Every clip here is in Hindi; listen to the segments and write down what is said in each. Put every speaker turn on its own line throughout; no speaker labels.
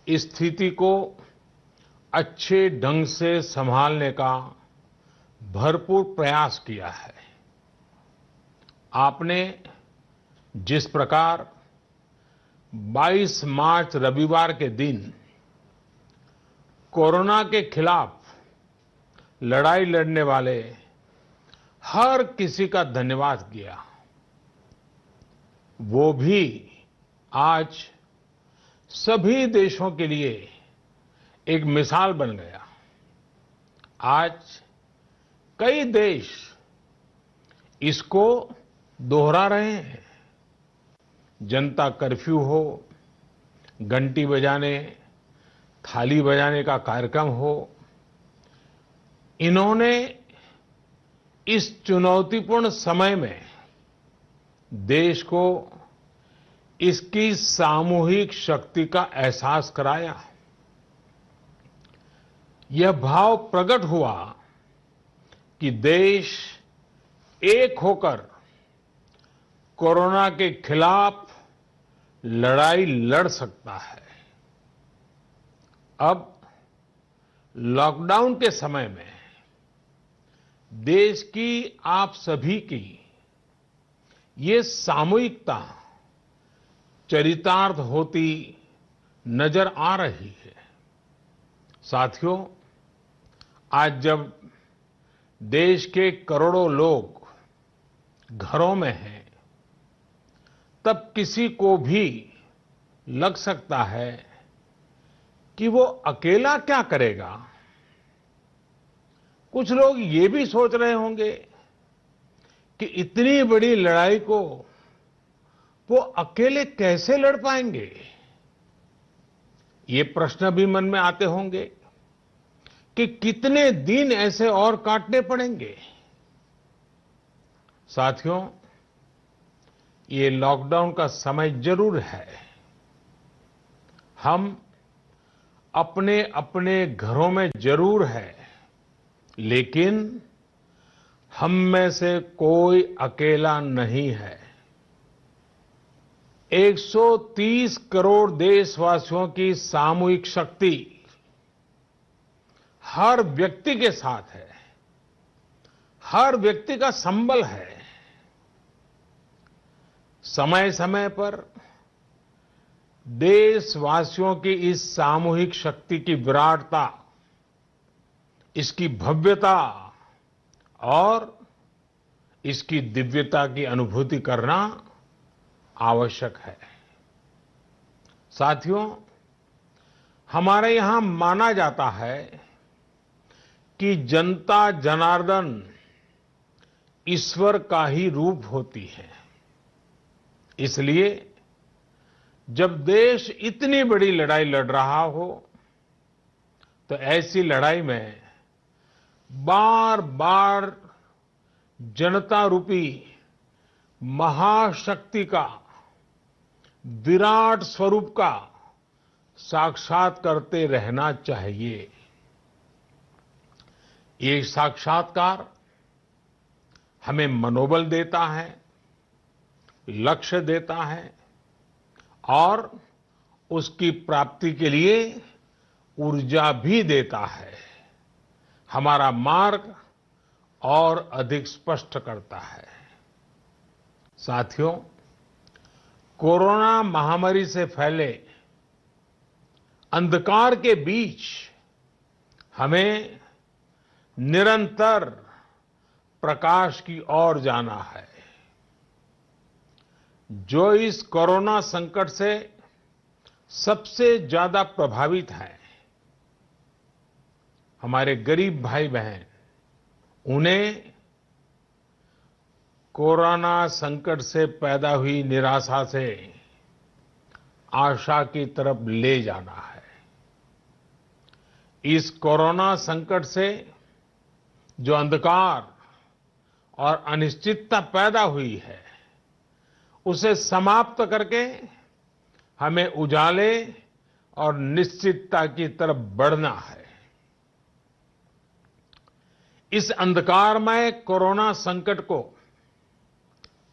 इस स्थिति को अच्छे ढंग से संभालने का भरपूर प्रयास किया है। आपने जिस प्रकार 22 मार्च रविवार के दिन कोरोना के खिलाफ लड़ाई लड़ने वाले हर किसी का धन्यवाद किया, वो भी आज सभी देशों के लिए एक मिसाल बन गया। आज कई देश इसको दोहरा रहे हैं। जनता कर्फ्यू हो, घंटी बजाने, थाली बजाने का कार्यक्रम हो, इन्होंने इस चुनौतीपूर्ण समय में देश को इसकी सामूहिक शक्ति का एहसास कराया। यह भाव प्रकट हुआ कि देश एक होकर कोरोना के खिलाफ लड़ाई लड़ सकता है। अब लॉकडाउन के समय में देश की आप सभी की ये सामूहिकता चरितार्थ होती नजर आ रही है। साथियों, आज जब देश के करोड़ों लोग घरों में हैं, तब किसी को भी लग सकता है कि वो अकेला क्या करेगा। कुछ लोग ये भी सोच रहे होंगे कि इतनी बड़ी लड़ाई को वो अकेले कैसे लड़ पाएंगे। ये प्रश्न भी मन में आते होंगे कि कितने दिन ऐसे और काटने पड़ेंगे। साथियों, ये लॉकडाउन का समय जरूर है। हम अपने अपने घरों में जरूर है, लेकिन हम में से कोई अकेला नहीं है। 130 करोड़ देशवासियों की सामूहिक शक्ति हर व्यक्ति के साथ है, हर व्यक्ति का संबल है। समय समय पर देशवासियों की इस सामूहिक शक्ति की विराटता, इसकी भव्यता और इसकी दिव्यता की अनुभूति करना आवश्यक है। साथियों, हमारे यहां माना जाता है कि जनता जनार्दन ईश्वर का ही रूप होती है। इसलिए जब देश इतनी बड़ी लड़ाई लड़ रहा हो, तो ऐसी लड़ाई में बार बार जनता रूपी महाशक्ति का, विराट स्वरूप का साक्षात करते रहना चाहिए। ये साक्षात्कार हमें मनोबल देता है, लक्ष्य देता है और उसकी प्राप्ति के लिए ऊर्जा भी देता है। हमारा मार्ग और अधिक स्पष्ट करता है। साथियों, कोरोना महामारी से फैले अंधकार के बीच हमें निरंतर प्रकाश की ओर जाना है। जो इस कोरोना संकट से सबसे ज्यादा प्रभावित हैं, हमारे गरीब भाई बहन, उन्हें कोरोना संकट से पैदा हुई निराशा से आशा की तरफ ले जाना है। इस कोरोना संकट से जो अंधकार और अनिश्चितता पैदा हुई है, उसे समाप्त करके हमें उजाले और निश्चितता की तरफ बढ़ना है। इस अंधकारमय कोरोना संकट को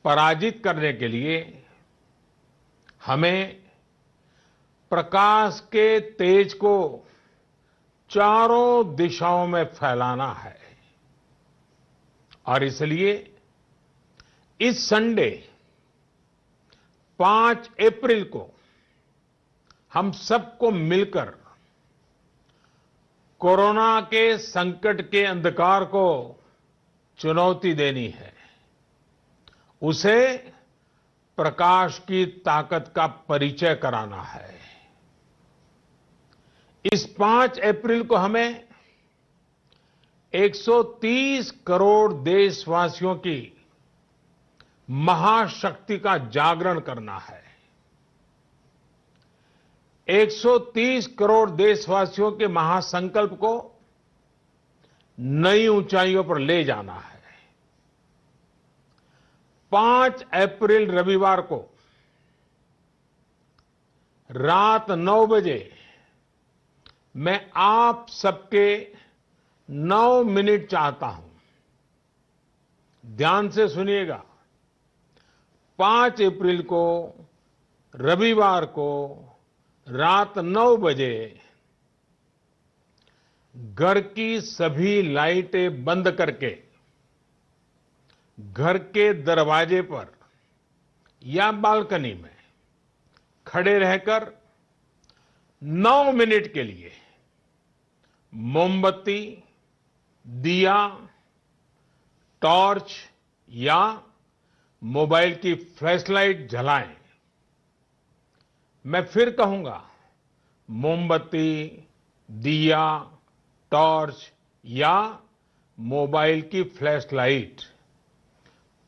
पराजित करने के लिए हमें प्रकाश के तेज को चारों दिशाओं में फैलाना है और इसलिए इस संडे 5 अप्रैल को हम सबको मिलकर कोरोना के संकट के अंधकार को चुनौती देनी है, उसे प्रकाश की ताकत का परिचय कराना है। इस 5 अप्रैल को हमें 130 करोड़ देशवासियों की महाशक्ति का जागरण करना है। 130 करोड़ देशवासियों के महासंकल्प को नई ऊंचाइयों पर ले जाना है। 5 अप्रैल रविवार को रात 9 बजे मैं आप सबके 9 मिनट चाहता हूं। ध्यान से सुनिएगा। 5 अप्रैल को रविवार को रात 9 बजे घर की सभी लाइटें बंद करके घर के दरवाजे पर या बालकनी में खड़े रहकर 9 मिनट के लिए मोमबत्ती, दिया, टॉर्च या मोबाइल की फ्लैशलाइट जलाएं। मैं फिर कहूंगा, मोमबत्ती, दिया, टॉर्च या मोबाइल की फ्लैशलाइट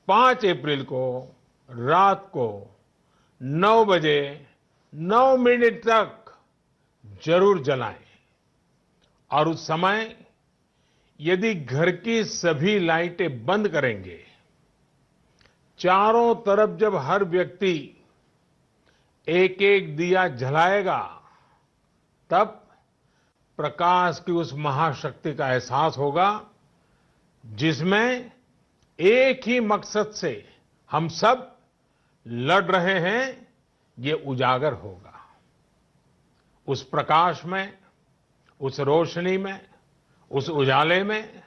5 अप्रैल को रात को 9 बजे 9 मिनट तक जरूर जलाएं और उस समय यदि घर की सभी लाइटें बंद करेंगे, चारों तरफ जब हर व्यक्ति एक एक दिया जलाएगा, तब प्रकाश की उस महाशक्ति का एहसास होगा जिसमें एक ही मकसद से हम सब लड़ रहे हैं, ये उजागर होगा। उस प्रकाश में, उस रोशनी में, उस उजाले में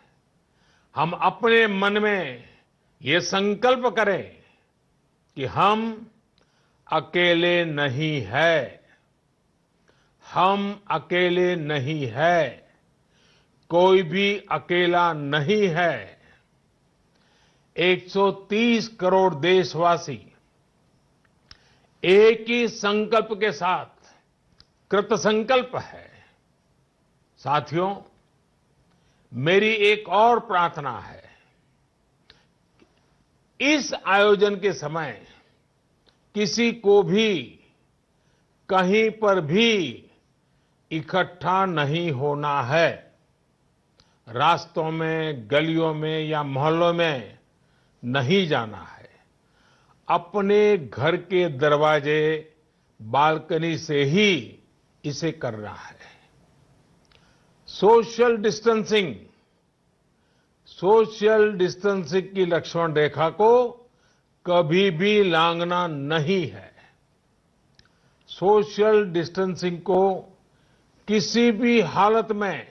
हम अपने मन में ये संकल्प करें कि हम अकेले नहीं हैं, हम अकेले नहीं हैं, कोई भी अकेला नहीं है। 130 करोड़ देशवासी एक ही संकल्प के साथ कृत संकल्प है। साथियों, मेरी एक और प्रार्थना है। इस आयोजन के समय किसी को भी कहीं पर भी इकट्ठा नहीं होना है। रास्तों में, गलियों में या मोहल्लों में नहीं जाना है। अपने घर के दरवाजे, बालकनी से ही इसे करना है। सोशल डिस्टेंसिंग की लक्ष्मण रेखा को कभी भी लांघना नहीं है। सोशल डिस्टेंसिंग को किसी भी हालत में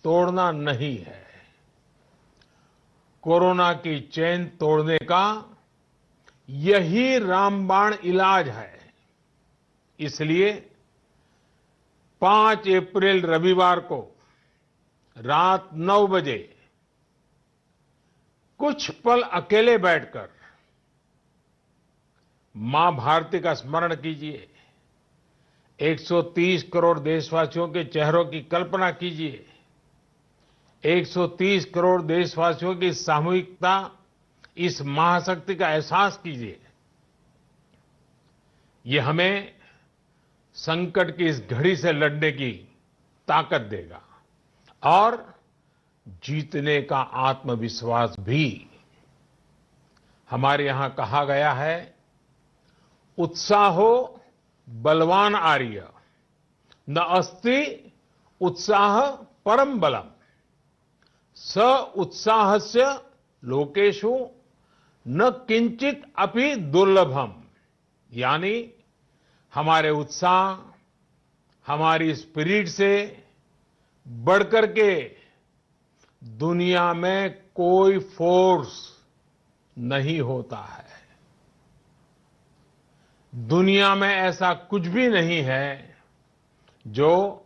तोड़ना नहीं है। कोरोना की चेन तोड़ने का यही रामबाण इलाज है। इसलिए 5 अप्रैल रविवार को रात 9 बजे कुछ पल अकेले बैठकर मां भारती का स्मरण कीजिए। 130 करोड़ देशवासियों के चेहरों की कल्पना कीजिए। 130 करोड़ देशवासियों की सामूहिकता, इस महाशक्ति का एहसास कीजिए। ये हमें संकट की इस घड़ी से लड़ने की ताकत देगा और जीतने का आत्मविश्वास भी। हमारे यहां कहा गया है, उत्साहो बलवान आर्य, न अस्ति उत्साह परम बलम, स उत्साहस्य लोकेषु न किंचित अपि दुर्लभम। यानी हमारे उत्साह, हमारी स्पिरिट से बढ़कर के दुनिया में कोई फोर्स नहीं होता है। दुनिया में ऐसा कुछ भी नहीं है जो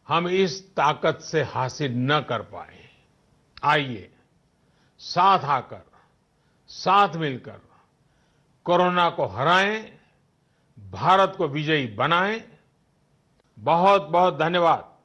हम इस ताकत से हासिल न कर पाए। आइए साथ आकर, साथ मिलकर कोरोना को हराएं, भारत को विजयी बनाएं। बहुत बहुत धन्यवाद।